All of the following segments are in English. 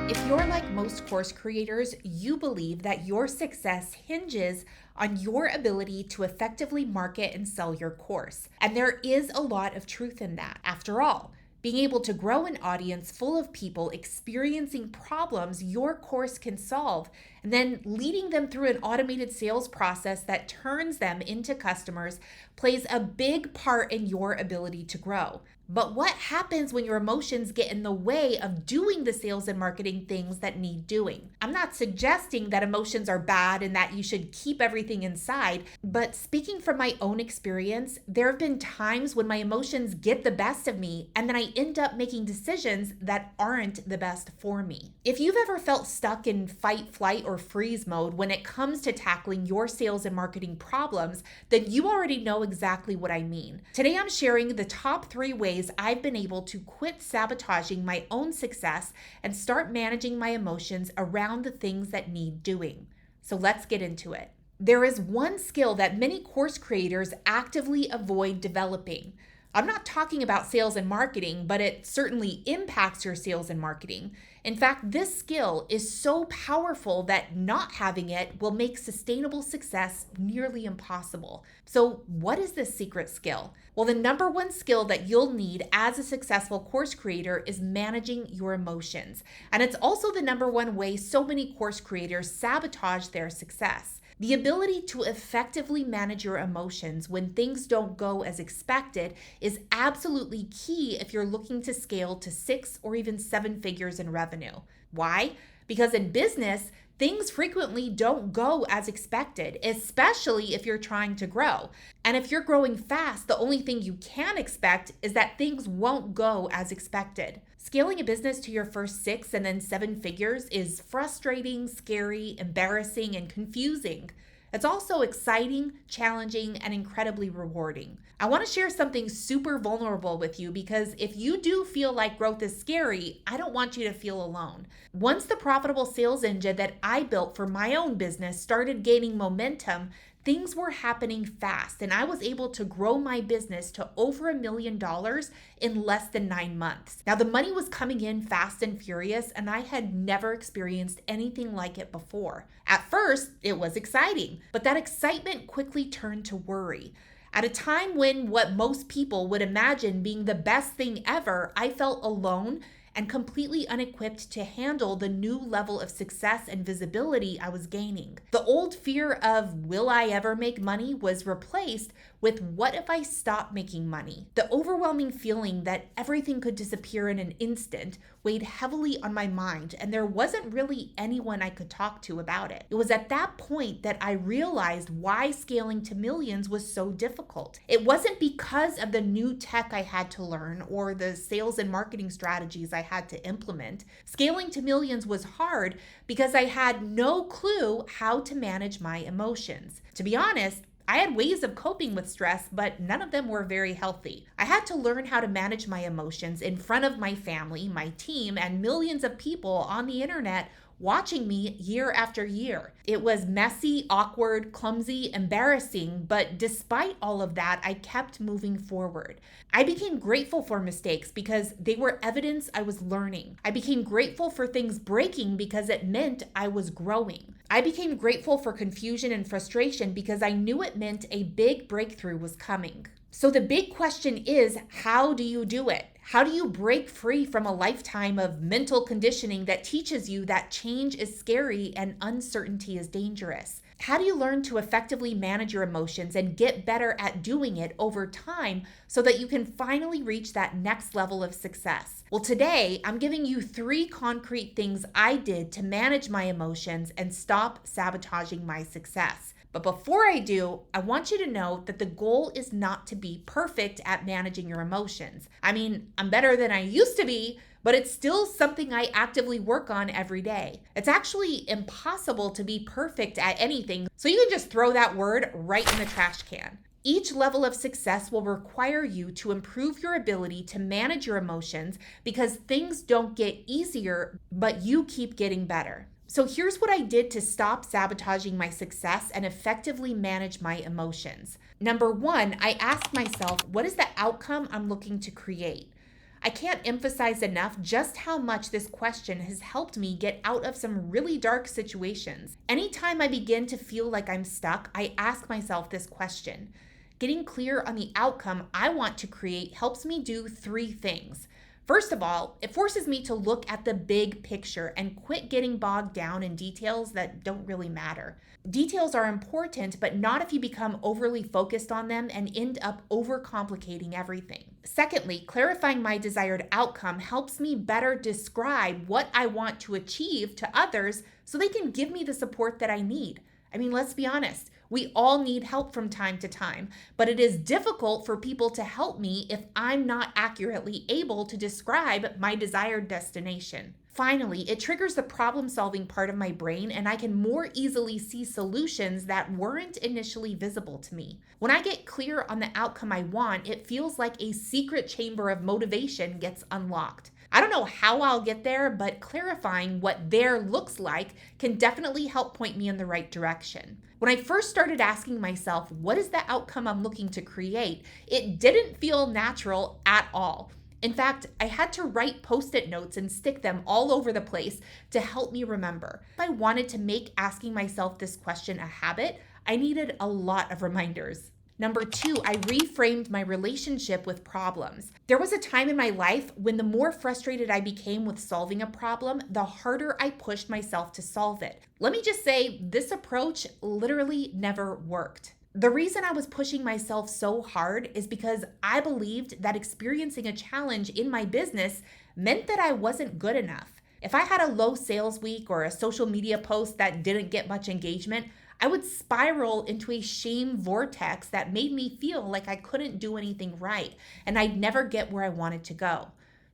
If you're like most course creators, you believe that your success hinges on your ability to effectively market and sell your course. And there is a lot of truth in that. After all, being able to grow an audience full of people experiencing problems your course can solve, and then leading them through an automated sales process that turns them into customers plays a big part in your ability to grow. But what happens when your emotions get in the way of doing the sales and marketing things that need doing? I'm not suggesting that emotions are bad and that you should keep everything inside, but speaking from my own experience, there have been times when my emotions get the best of me and then I end up making decisions that aren't the best for me. If you've ever felt stuck in fight, flight, or freeze mode when it comes to tackling your sales and marketing problems, then you already know exactly what I mean. Today I'm sharing the top 3 ways I've been able to quit sabotaging my own success and start managing my emotions around the things that need doing. So let's get into it. There is one skill that many course creators actively avoid developing. I'm not talking about sales and marketing, but it certainly impacts your sales and marketing. In fact, this skill is so powerful that not having it will make sustainable success nearly impossible. So, what is this secret skill? Well, the number one skill that you'll need as a successful course creator is managing your emotions. And it's also the number one way so many course creators sabotage their success. The ability to effectively manage your emotions when things don't go as expected is absolutely key if you're looking to scale to 6 or even 7 figures in revenue. Why? Because in business, things frequently don't go as expected, especially if you're trying to grow. And if you're growing fast, the only thing you can expect is that things won't go as expected. Scaling a business to your first 6 and then 7 figures is frustrating, scary, embarrassing, and confusing. It's also exciting, challenging, and incredibly rewarding. I want to share something super vulnerable with you because if you do feel like growth is scary, I don't want you to feel alone. Once the profitable sales engine that I built for my own business started gaining momentum, things were happening fast, and I was able to grow my business to over $1 million in less than 9 months. Now, the money was coming in fast and furious, and I had never experienced anything like it before. At first, it was exciting, but that excitement quickly turned to worry. At a time when what most people would imagine being the best thing ever, I felt alone and completely unequipped to handle the new level of success and visibility I was gaining. The old fear of will I ever make money was replaced with what if I stop making money? The overwhelming feeling that everything could disappear in an instant weighed heavily on my mind, and there wasn't really anyone I could talk to about it. It was at that point that I realized why scaling to millions was so difficult. It wasn't because of the new tech I had to learn or the sales and marketing strategies I had to implement. Scaling to millions was hard because I had no clue how to manage my emotions. To be honest, I had ways of coping with stress, but none of them were very healthy. I had to learn how to manage my emotions in front of my family, my team, and millions of people on the internet watching me year after year. It was messy, awkward, clumsy, embarrassing, but despite all of that, I kept moving forward. I became grateful for mistakes because they were evidence I was learning. I became grateful for things breaking because it meant I was growing. I became grateful for confusion and frustration because I knew it meant a big breakthrough was coming. So the big question is, how do you do it? How do you break free from a lifetime of mental conditioning that teaches you that change is scary and uncertainty is dangerous? How do you learn to effectively manage your emotions and get better at doing it over time so that you can finally reach that next level of success? Well, today I'm giving you 3 concrete things I did to manage my emotions and stop sabotaging my success. But before I do, I want you to know that the goal is not to be perfect at managing your emotions. I mean, I'm better than I used to be, but it's still something I actively work on every day. It's actually impossible to be perfect at anything, so you can just throw that word right in the trash can. Each level of success will require you to improve your ability to manage your emotions because things don't get easier, but you keep getting better. So here's what I did to stop sabotaging my success and effectively manage my emotions. Number 1, I asked myself, what is the outcome I'm looking to create? I can't emphasize enough just how much this question has helped me get out of some really dark situations. Anytime I begin to feel like I'm stuck, I ask myself this question. Getting clear on the outcome I want to create helps me do three things. First of all, it forces me to look at the big picture and quit getting bogged down in details that don't really matter. Details are important, but not if you become overly focused on them and end up overcomplicating everything. Secondly, clarifying my desired outcome helps me better describe what I want to achieve to others so they can give me the support that I need. I mean, let's be honest. We all need help from time to time, but it is difficult for people to help me if I'm not accurately able to describe my desired destination. Finally, it triggers the problem-solving part of my brain, and I can more easily see solutions that weren't initially visible to me. When I get clear on the outcome I want, it feels like a secret chamber of motivation gets unlocked. I don't know how I'll get there, but clarifying what there looks like can definitely help point me in the right direction. When I first started asking myself, what is the outcome I'm looking to create, it didn't feel natural at all. In fact, I had to write post-it notes and stick them all over the place to help me remember. If I wanted to make asking myself this question a habit, I needed a lot of reminders. Number 2, I reframed my relationship with problems. There was a time in my life when the more frustrated I became with solving a problem, the harder I pushed myself to solve it. Let me just say, this approach literally never worked. The reason I was pushing myself so hard is because I believed that experiencing a challenge in my business meant that I wasn't good enough. If I had a low sales week or a social media post that didn't get much engagement, I would spiral into a shame vortex that made me feel like I couldn't do anything right and I'd never get where I wanted to go.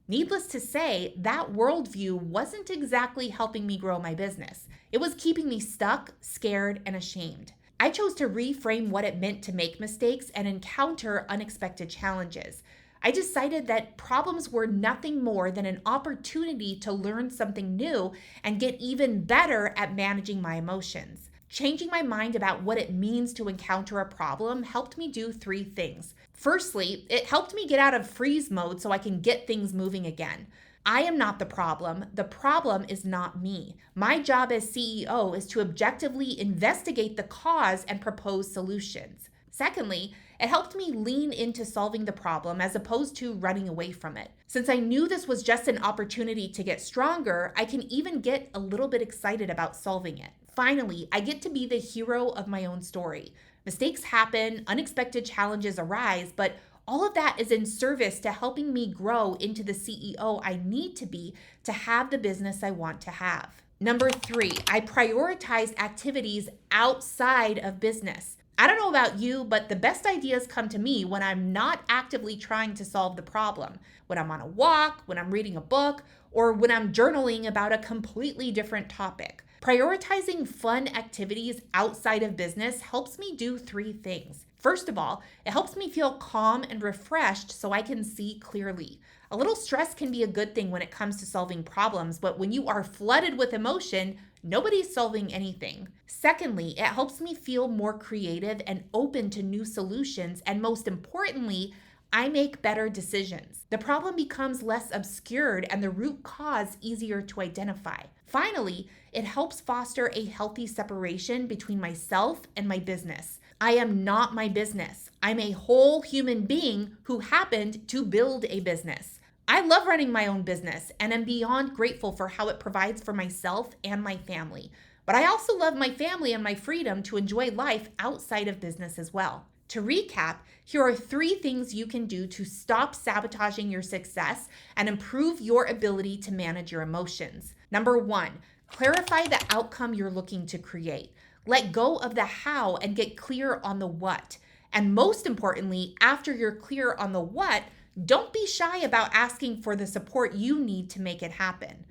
Needless to say, that worldview wasn't exactly helping me grow my business. It was keeping me stuck, scared, and ashamed. I chose to reframe what it meant to make mistakes and encounter unexpected challenges. I decided that problems were nothing more than an opportunity to learn something new and get even better at managing my emotions. Changing my mind about what it means to encounter a problem helped me do three things. Firstly, it helped me get out of freeze mode so I can get things moving again. I am not the problem. The problem is not me. My job as CEO is to objectively investigate the cause and propose solutions. Secondly, it helped me lean into solving the problem as opposed to running away from it. Since I knew this was just an opportunity to get stronger, I can even get a little bit excited about solving it. Finally, I get to be the hero of my own story. Mistakes happen, unexpected challenges arise, but all of that is in service to helping me grow into the CEO I need to be to have the business I want to have. Number 3, I prioritize activities outside of business. I don't know about you, but the best ideas come to me when I'm not actively trying to solve the problem. When I'm on a walk, when I'm reading a book, or when I'm journaling about a completely different topic. Prioritizing fun activities outside of business helps me do 3 things. First of all, it helps me feel calm and refreshed so I can see clearly. A little stress can be a good thing when it comes to solving problems, but when you are flooded with emotion, nobody's solving anything. Secondly, it helps me feel more creative and open to new solutions, and most importantly, I make better decisions. The problem becomes less obscured and the root cause easier to identify. Finally, it helps foster a healthy separation between myself and my business. I am not my business. I'm a whole human being who happened to build a business. I love running my own business and am beyond grateful for how it provides for myself and my family. But I also love my family and my freedom to enjoy life outside of business as well. To recap, here are 3 things you can do to stop sabotaging your success and improve your ability to manage your emotions. Number 1, clarify the outcome you're looking to create. Let go of the how and get clear on the what. And most importantly, after you're clear on the what, don't be shy about asking for the support you need to make it happen.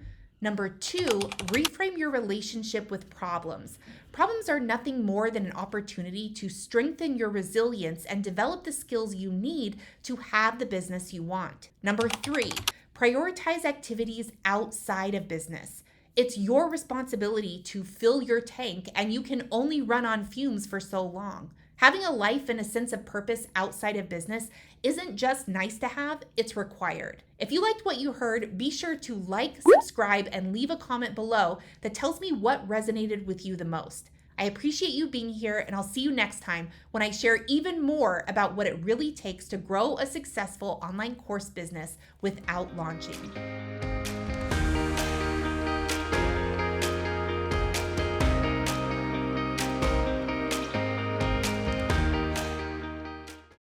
Number 2, reframe your relationship with problems. Problems are nothing more than an opportunity to strengthen your resilience and develop the skills you need to have the business you want. Number 3, prioritize activities outside of business. It's your responsibility to fill your tank, and you can only run on fumes for so long. Having a life and a sense of purpose outside of business isn't just nice to have, it's required. If you liked what you heard, be sure to like, subscribe, and leave a comment below that tells me what resonated with you the most. I appreciate you being here, and I'll see you next time when I share even more about what it really takes to grow a successful online course business without launching.